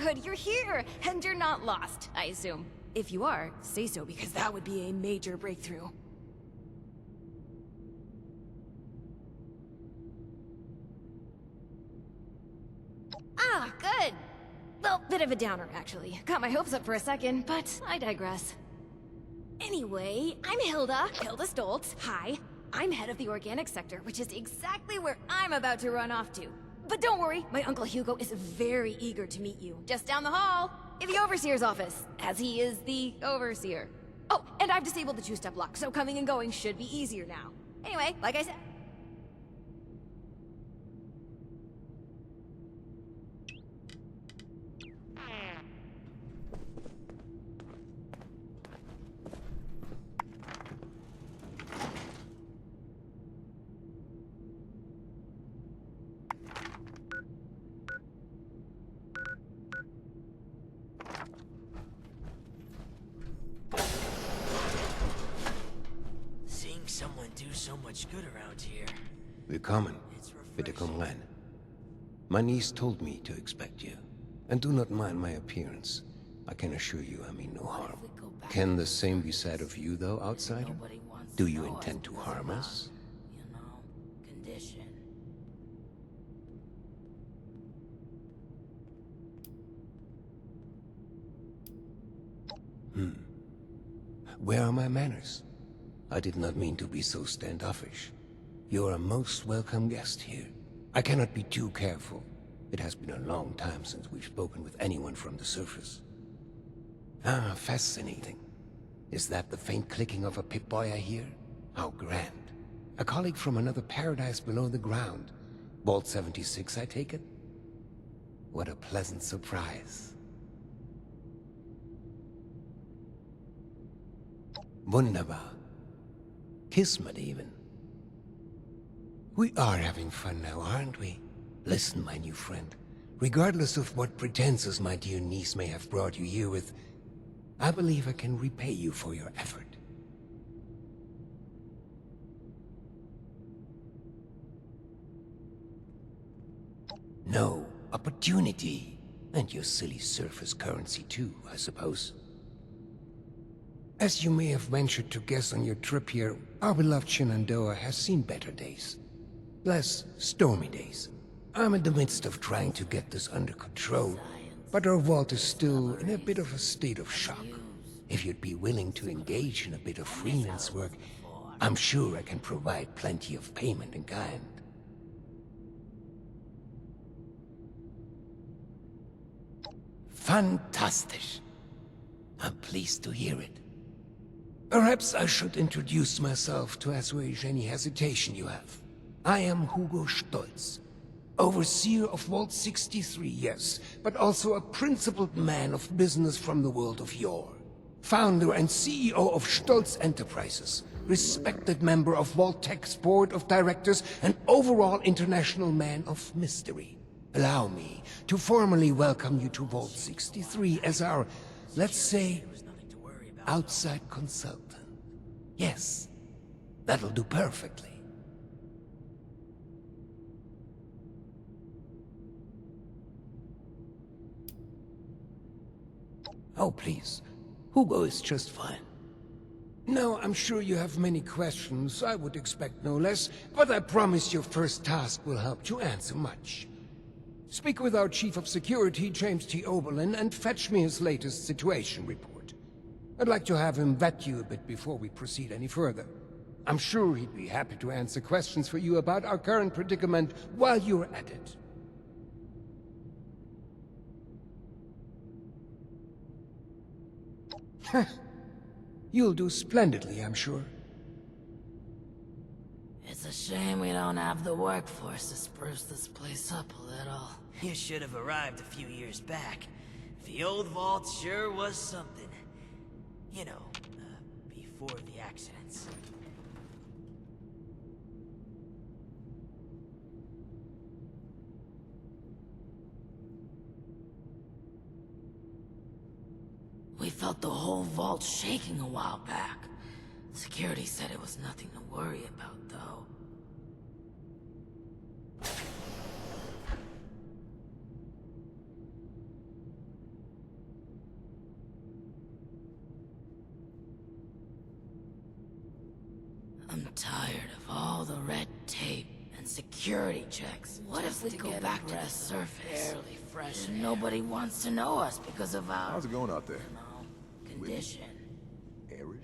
good you're here, and you're not lost, I assume. If you are, say so, because that would be a major breakthrough. Ah, good. Well, bit of a downer, actually. Got my hopes up for a second, but I digress. Anyway, I'm Hilda Stoltz. Hi. I'm head of the organic sector, which is exactly where I'm about to run off to. But don't worry, my Uncle Hugo is very eager to meet you. Just down the hall, in the Overseer's office, as he is the Overseer. Oh, and I've disabled the two-step lock, so coming and going should be easier now. Anyway, like I said... Someone do so much good around here. Willkommen, bitte komm rein. My niece told me to expect you. And do not mind my appearance. I can assure you I mean no harm. Can the same be said of you, though, outsider? Do you intend to harm us? You know, condition. Where are my manners? I did not mean to be so standoffish. You are a most welcome guest here. I cannot be too careful. It has been a long time since we've spoken with anyone from the surface. Ah, fascinating. Is that the faint clicking of a Pip-Boy I hear? How grand. A colleague from another paradise below the ground. Vault 76, I take it? What a pleasant surprise. Wunderbar. Kismet, even. We are having fun now, aren't we? Listen, my new friend. Regardless of what pretenses my dear niece may have brought you here with, I believe I can repay you for your effort. No, opportunity. And your silly surface currency too, I suppose. As you may have ventured to guess on your trip here, our beloved Shenandoah has seen better days. Less stormy days. I'm in the midst of trying to get this under control, but our vault is still in a bit of a state of shock. If you'd be willing to engage in a bit of freelance work, I'm sure I can provide plenty of payment in kind. Fantastisch. I'm pleased to hear it. Perhaps I should introduce myself to assuage any hesitation you have. I am Hugo Stoltz, Overseer of Vault 63, yes, but also a principled man of business from the world of yore. Founder and CEO of Stoltz Enterprises, respected member of Vault Tech's board of directors, and overall international man of mystery. Allow me to formally welcome you to Vault 63 as our, let's say, outside consultant. Yes, that'll do perfectly. Oh, please. Hugo is just fine. Now, I'm sure you have many questions. I would expect no less, but I promise your first task will help to answer much. Speak with our Chief of Security, James T. Oberlin, and fetch me his latest situation report. I'd like to have him vet you a bit before we proceed any further. I'm sure he'd be happy to answer questions for you about our current predicament while you're at it. You'll do splendidly, I'm sure. It's a shame we don't have the workforce to spruce this place up a little. You should have arrived a few years back. The old vault sure was something. You know, before the accidents. We felt the whole vault shaking a while back. Security said it was nothing to worry about, though. tired of all the red tape and security checks. What if we go back to the surface? Barely fresh. And nobody wants to know us because of our... How's it going out there? Condition. Airish?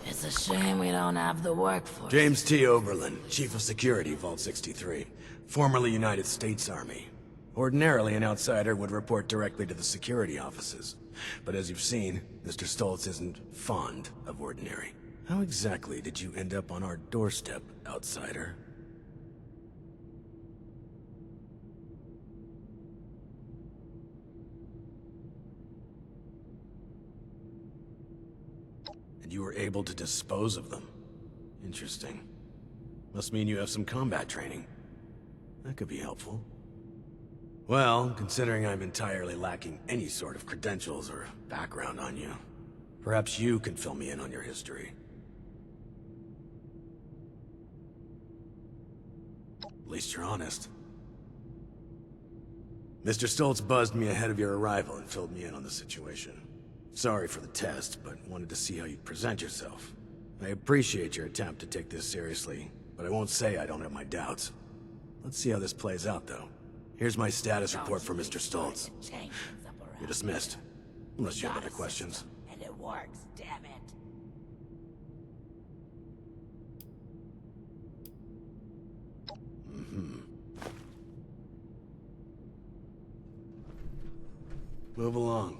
It's a shame we don't have the workforce. James T. Oberlin, Chief of Security, Vault 63. Formerly United States Army. Ordinarily, an outsider would report directly to the security offices. But as you've seen, Mr. Stoltz isn't fond of ordinary. How exactly did you end up on our doorstep, outsider? And you were able to dispose of them. Interesting. Must mean you have some combat training. That could be helpful. Well, considering I'm entirely lacking any sort of credentials or background on you, perhaps you can fill me in on your history. At least you're honest. Mr. Stoltz buzzed me ahead of your arrival and filled me in on the situation. Sorry for the test, but wanted to see how you'd present yourself. I appreciate your attempt to take this seriously, but I won't say I don't have my doubts. Let's see how this plays out, though. Here's my status report for Mr. Stoltz. You're dismissed. Unless you have other questions. And it works, damn it. Move along.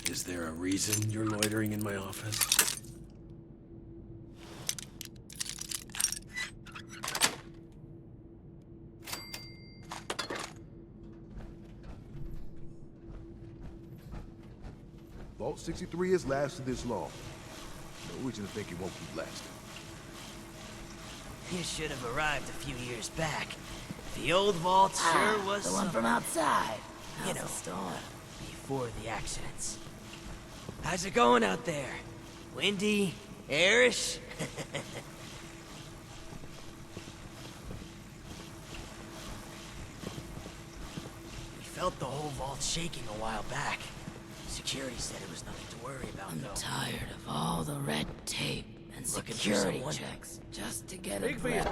Is there a reason you're loitering in my office? Vault 63 has lasted this long. No reason to think it won't keep lasting. You should have arrived a few years back. The old vault sure was the one from outside. You know, before the accidents. How's it going out there? Windy? Airish? We felt the whole vault shaking a while back. Security said it was nothing to worry about, though. I'm tired of all the red tape and security checks just to get a grip.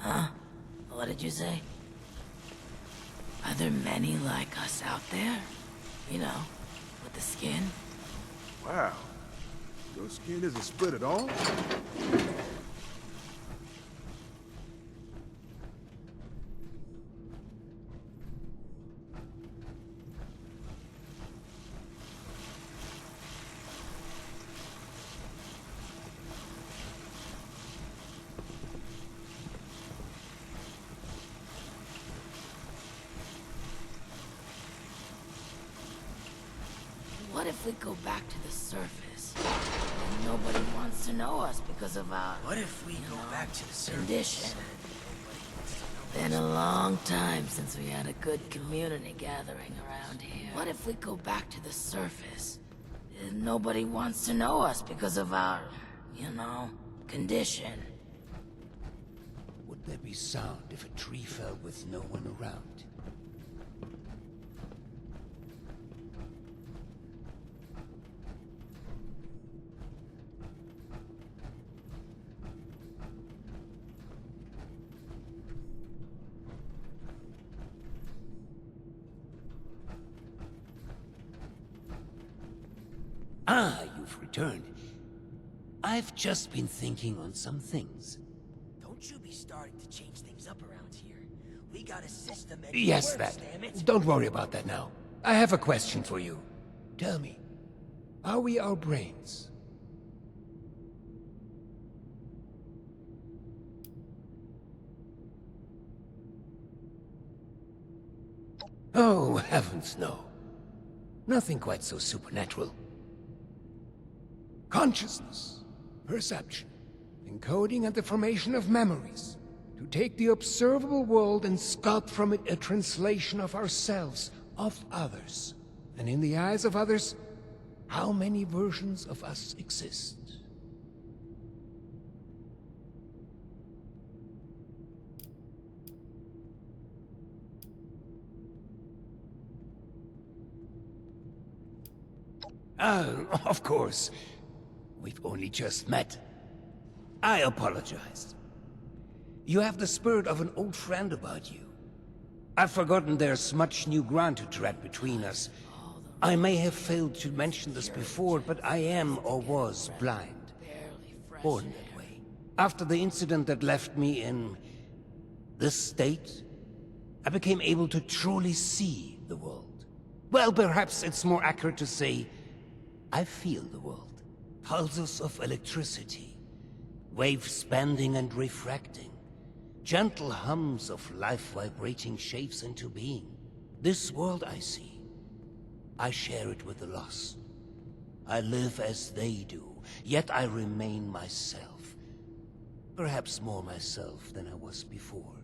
Huh? What did you say? Are there many like us out there? You know, with the skin? Wow. Your skin isn't split at all? What if we go back to the surface? And nobody wants to know us because of our... What if we go back to the surface? Condition. Been a long time since we had a good community gathering around here. What if we go back to the surface? And nobody wants to know us because of our, you know, condition. Would there be sound if a tree fell with no one around? Ah, you've returned. I've just been thinking on some things. Don't you be starting to change things up around here. We got a system that Yes, works, that. damn it. Don't worry about that now. I have a question for you. Tell me, are we our brains? Oh, heavens no. Nothing quite so supernatural. Consciousness, perception, encoding and the formation of memories. To take the observable world and sculpt from it a translation of ourselves, of others. And in the eyes of others, how many versions of us exist? Of course. We've only just met. I apologize. You have the spirit of an old friend about you. I've forgotten there's much new ground to tread between us. I may have failed to mention this before, but I am or was blind. Born that way. After the incident that left me in this state, I became able to truly see the world. Well, perhaps it's more accurate to say, I feel the world. Pulses of electricity, waves bending and refracting, gentle hums of life vibrating shapes into being. This world I see, I share it with the lost. I live as they do, yet I remain myself. Perhaps more myself than I was before.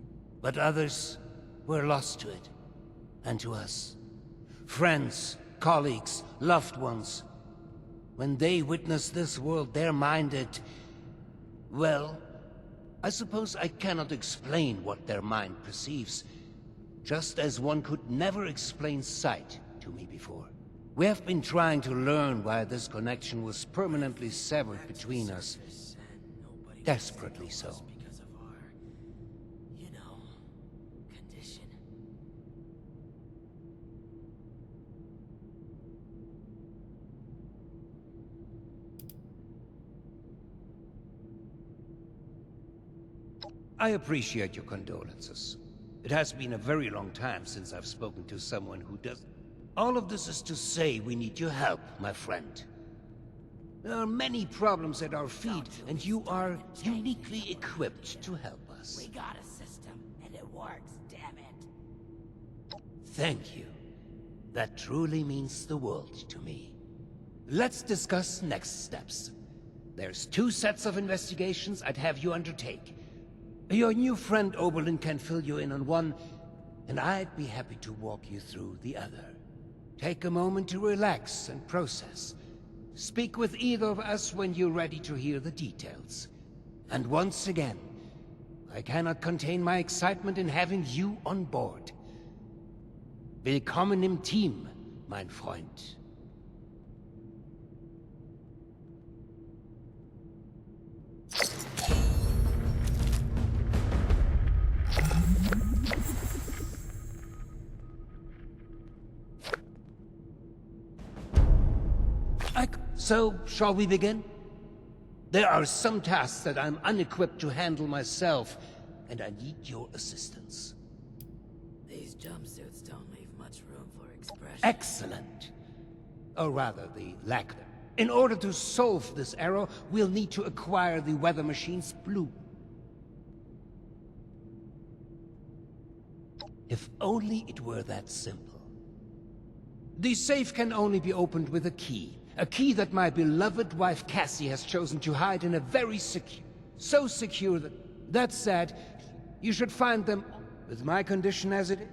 But others were lost to it, and to us. Friends, colleagues, loved ones. When they witness this world, they're minded... Well, I suppose I cannot explain what their mind perceives, just as one could never explain sight to me before. We have been trying to learn why this connection was permanently severed between us. Desperately so. Because of our, condition. I appreciate your condolences. It has been a very long time since I've spoken to someone who does... All of this is to say we need your help, my friend. There are many problems at our feet, and you are uniquely equipped to help us. We got a system, and it works, damn it. Thank you. That truly means the world to me. Let's discuss next steps. There's 2 sets of investigations I'd have you undertake. Your new friend Oberlin can fill you in on one, and I'd be happy to walk you through the other. Take a moment to relax and process. Speak with either of us when you're ready to hear the details. And once again, I cannot contain my excitement in having you on board. Willkommen im Team, mein Freund. So, shall we begin? There are some tasks that I'm unequipped to handle myself, and I need your assistance. These jumpsuits don't leave much room for expression. Excellent. Or rather, the lack thereof. In order to solve this error, we'll need to acquire the weather machine's blue. If only it were that simple. The safe can only be opened with a key. A key that my beloved wife Cassie has chosen to hide in a very secure... So secure that... That said, you should find them with my condition as it is.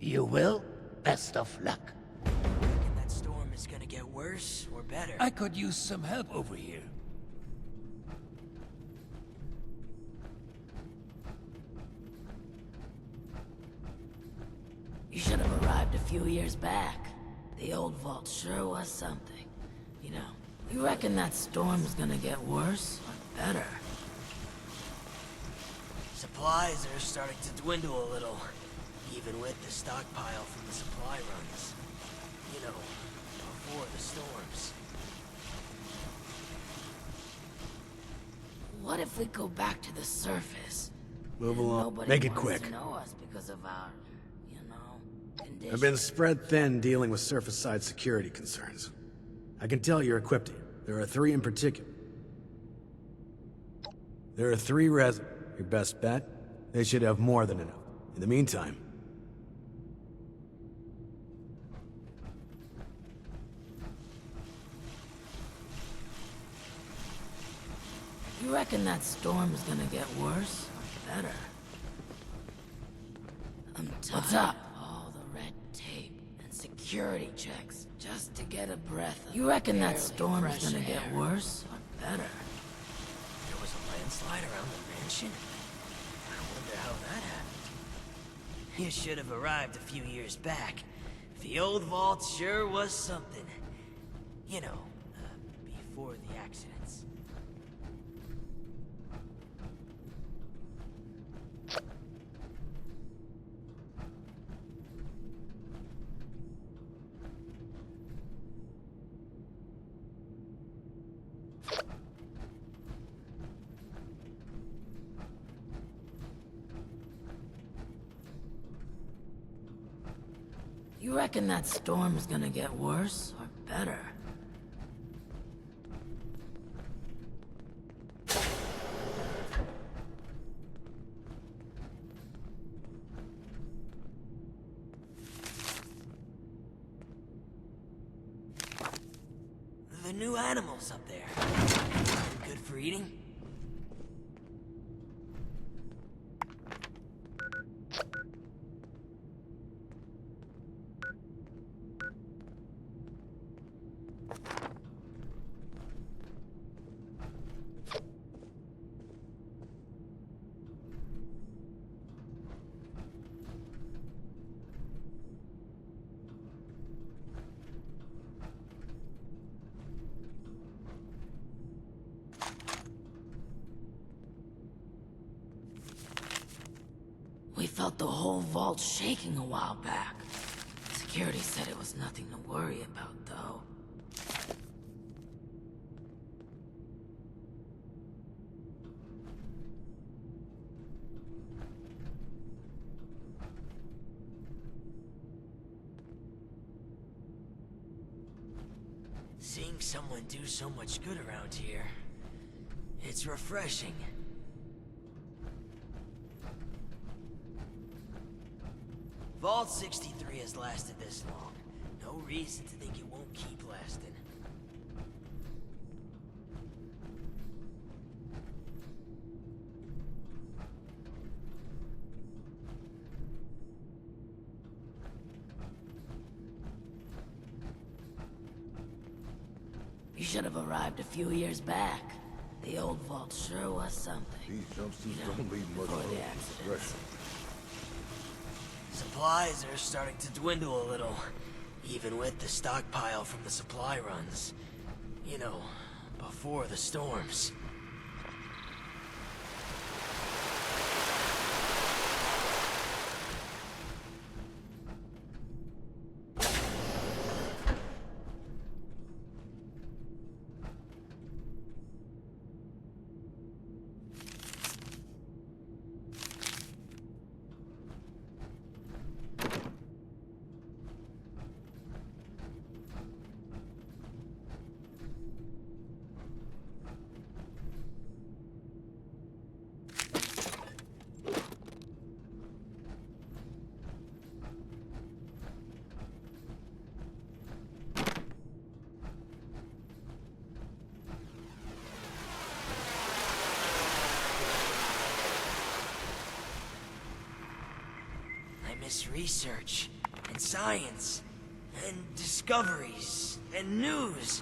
You will? Best of luck. Reckon that storm is gonna get worse or better? I could use some help over here. You should have arrived a few years back. The old vault sure was something. You reckon that storm's gonna get worse or better? Supplies are starting to dwindle a little, even with the stockpile from the supply runs. Before the storms. What if we go back to the surface? Move along. Nobody Make it wants quick. to know us because of our, condition. condition. I've been spread thin dealing with surface-side security concerns. I can tell you're equipped here. There are 3 in particular. There are 3 Your best bet? They should have more than enough. In the meantime... You reckon that storm's gonna get worse or better? I'm tired of all the red tape and security checks just to get a breath of You reckon that storm's gonna get worse or better? There was a landslide around the mansion? I wonder how that happened. You should have arrived a few years back. The old vault sure was something. You know, before the accidents. You reckon that storm's gonna get worse or better? The new animals up there. Good for eating? We felt the whole vault shaking a while back. Security said it was nothing to worry about, though. Seeing someone do so much good around here, it's refreshing. Vault 63 has lasted this long. No reason to think it won't keep lasting. You should have arrived a few years back. The old vault sure was something. These jumpsuits don't leave much before room the for accidents. discretion. Supplies are starting to dwindle a little, even with the stockpile from the supply runs. You know, before the storms. I miss research, and science, and discoveries, and news.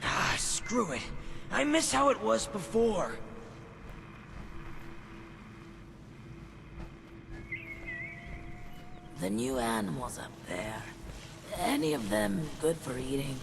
Ah, screw it. I miss how it was before. The new animals up there, any of them good for eating?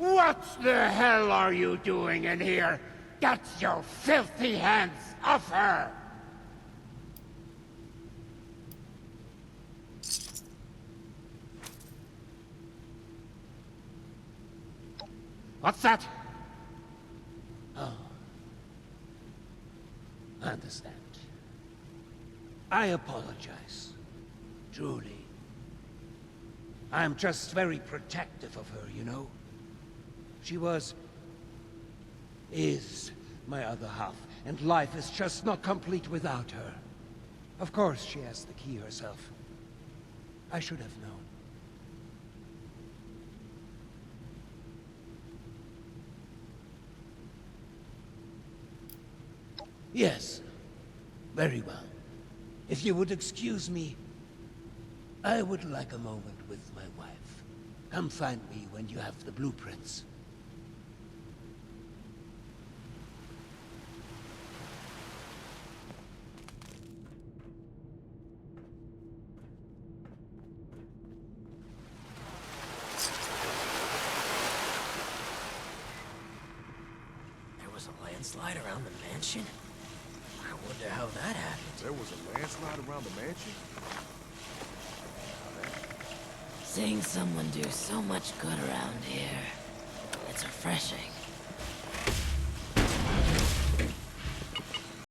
What the hell are you doing in here? Get your filthy hands off her! What's that? Oh. I understand. I apologize. Truly. I'm just very protective of her, you know? She is my other half, and life is just not complete without her. Of course she has the key herself. I should have known. Yes. Very well. If you would excuse me, I would like a moment with my wife. Come find me when you have the blueprints. There was a landslide around the mansion? I wonder how that happened. There was a landslide around the mansion? Seeing someone do so much good around here, it's refreshing.